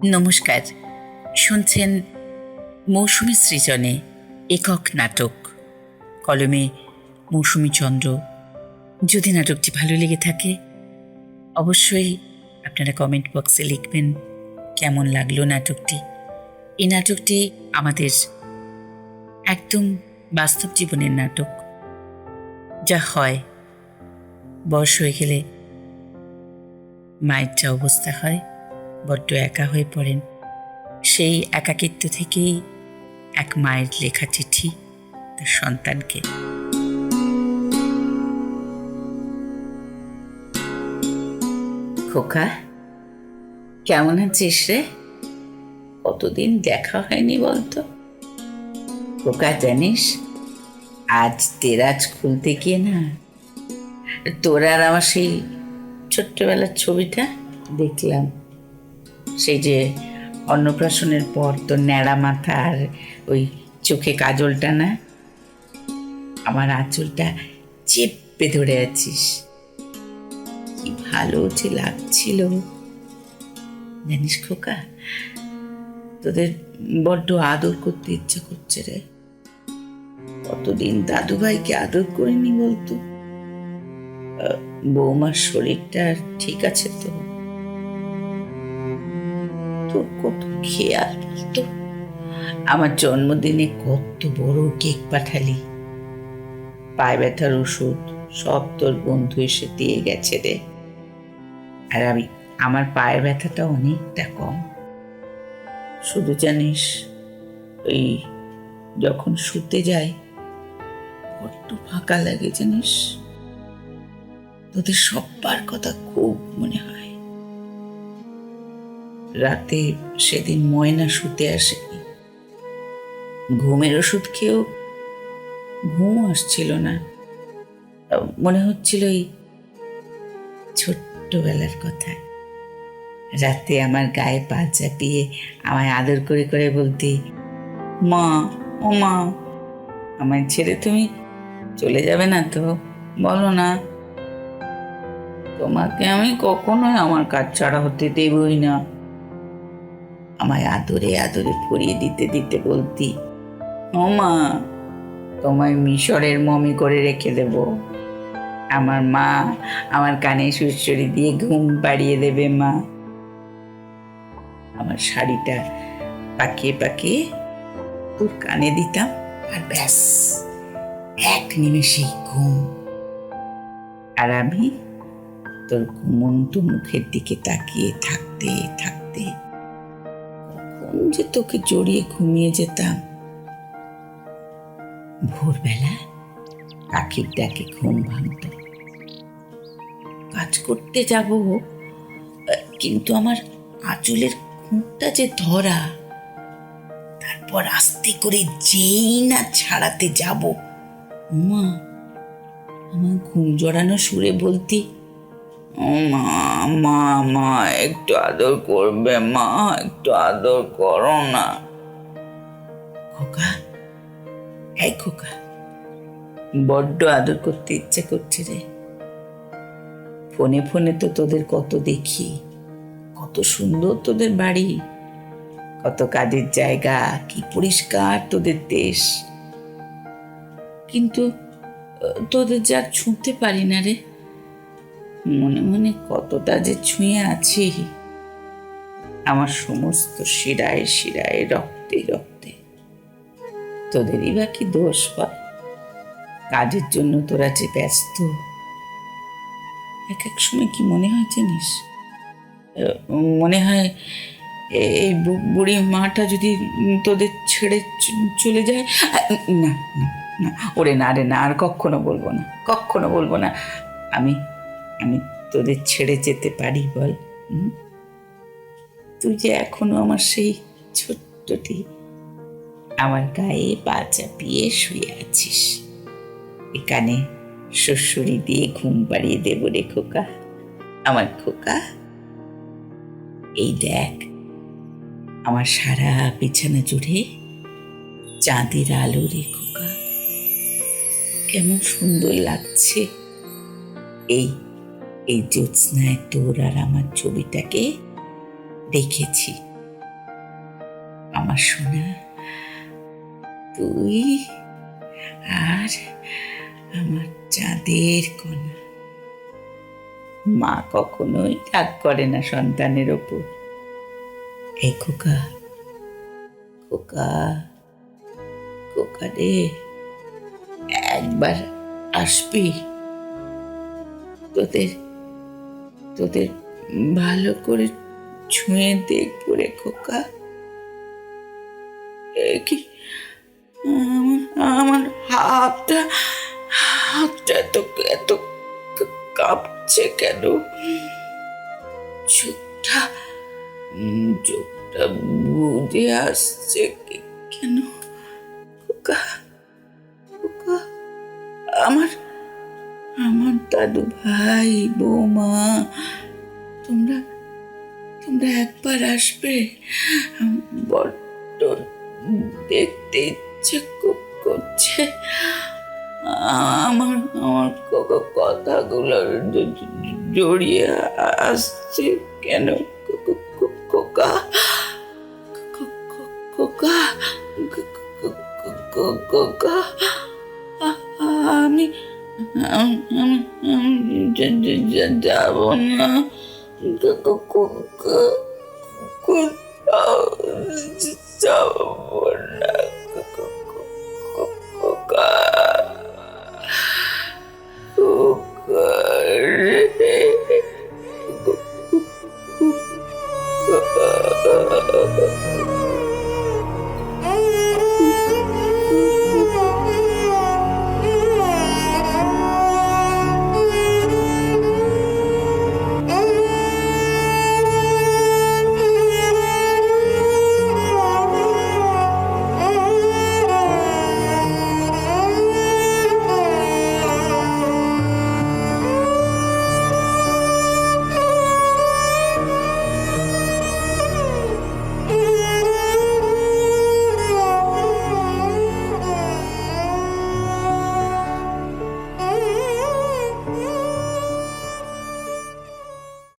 নমস্কার, শুনছেন মৌসুমী সৃজনে একক নাটক, কলমে মৌসুমী চন্দ্র। যদি নাটকটি ভালো লেগে থাকে অবশ্যই আপনারা কমেন্ট বক্সে লিখবেন কেমন লাগলো নাটকটি। এই নাটকটি আমাদের একদম বাস্তব জীবনের নাটক। যা হয়, বয়স হয়ে গেলে মায়ের যা অবস্থা হয়, বড্ড একা হয়ে পড়েন। সেই একাকিত্ব থেকেই এক মায়ের লেখা চিঠি তার সন্তানকে। খোকা, কেমন আছিস রে? কতদিন দেখা হয়নি বলতো। খোকা, জানিস আজ দেরাজ খুলতে গিয়ে না তোর আর আমার সেই ছোট্টবেলার ছবিটা দেখলাম। সেই যে অন্নপ্রাশনের পর তোর ন্যাড়া মাথা আর ওই চোখে কাজলটা না, আমার আঁচলটা চেপে ধরে আছিস। কি ভালো যে লাগছিল জানিস খোকা, তোদের বড্ড আদর করতে ইচ্ছা করছে রে। কতদিন দাদু ভাইকে আদর করিনি বলতো। বৌমার শরীরটা ঠিক আছে তো? তোর কত খেয়াল বলতো। আমার জন্মদিনে কত বড় কেক পাঠালি, পায়ে ব্যথার ওষুধ সব তোর বন্ধু এসে দিয়ে গেছে রে। আর আমার পায়ের ব্যথাটা অনেকটা কম। শুধু জানিস ওই যখন শুতে যাই বড্ড ফাঁকা লাগে জানিস। তোদের সব্বার কথা খুব মনে হয়। রাতে সেদিন ময়না শুতে আসেনি, ঘুমের ওষুধ খেয়েও ঘুম আসছিল না। মনে হচ্ছিল এই ছোট্টবেলার কথা। রাতে আমার গায়ে পা চাপিয়ে আমায় আদর করে করে বলতি, মা, ও মা, আমায় ছেড়ে তুমি চলে যাবে না তো? বলো না। তোমাকে আমি কখনোই আমার কাজ ছাড়া হতে দেবই না। আমায় আদরে আদরে পরিয়ে দিতে দিতে বলতি, ও মা, তোমায় মিশরের মমি করে রেখে দেব। আমার মা আমার কানে সুরসুরি দিয়ে ঘুম পাড়িয়ে দেবে মা। আমার শাড়িটা পাকিয়ে পাকিয়ে তোর কানে দিতাম, আর ব্যাস এক নিমেষেই ঘুম। আর আমি তোর ঘুমন্ত মুখের দিকে তাকিয়ে থাকতে থাকতে কখন যে তোকে জড়িয়ে ঘুমিয়ে যেতাম। ভোরবেলা পাখির ডাকে ঘুম ভাঙত। কাজ করতে যাব, কিন্তু আমার আঁচলের খুঁটটা যে ধরা, তারপর আস্তে করে যেই না ছাড়াতে যাব, মা আমার ঘুম জড়ানো সুরে বলতি, ও মা, মা, মা, একটু আদর করবে মা, একটু আদর করো না। খোকা, এই খোকা, বড্ড আদর করতে ইচ্ছে করছে রে। ফোনে ফোনে তো তোদের কত দেখি, কত সুন্দর তোদের বাড়ি, কত কাজের জায়গা, কি পরিষ্কার তোদের দেশ। কিন্তু তোদের যা ছুঁতে পারি না রে। মনে মনে কতটা যে ছুঁয়ে আছি, আমার সমস্ত শিরায় শিরায়, রক্তে রক্তে। তোদেরই বা কি দোষ বল? কাজের জন্য তোরা যে ব্যস্ত। এক এক সময় কি মনে হয় জানিস, মনে হয় এই বুড়ি মাটা যদি তোদের ছেড়ে চলে যায়। না না না, ওরে না রে না, আর কখনো বলবো না, কখনো বলবো না। আমি আমি তোদের ছেড়ে যেতে পারি বল? তুই যে এখনো আমার সেই ছোট্টটি, আমার গায়ে পা চাপিয়ে শুয়ে আছিস। এখানে শ্বশুরি দিয়ে ঘুম পাড়িয়ে দেবো রে খোকা, আমার খোকা। এই দেখ, আমার সারা বিছানা জুড়ে চাঁদের আলো রে খোকা, কেমন সুন্দর লাগছে। এই এই জ্যোৎস্নায় তোর আর আমার ছবিটাকে দেখেছি। আমার সোনা, তুই আর আমার চাঁদের কণা। মা কখনোই রাগ করে না সন্তানের ওপর। এই খোকা, খোকা, খোকা রে, একবার আসবি? তোদের তোদের ভালো করে ছুঁয়ে দেখবো রে খোকা। কি আমার হাতটা হাতটা এত এত কাঁপছে কেন? চোখটা চোখটা বুঝে আসছে কেন? খোকা, খোকা, আমার আমার দাদু ভাই, বৌমা, তোমরা তোমরা একবার আসবে? বড্ড দেখতে ইচ্ছে করছে। আমার আমার কথাগুলো জড়িয়ে আসছে কেন? খোকা, খোকা, খোকা, আমি যাব না। কোথাও যাব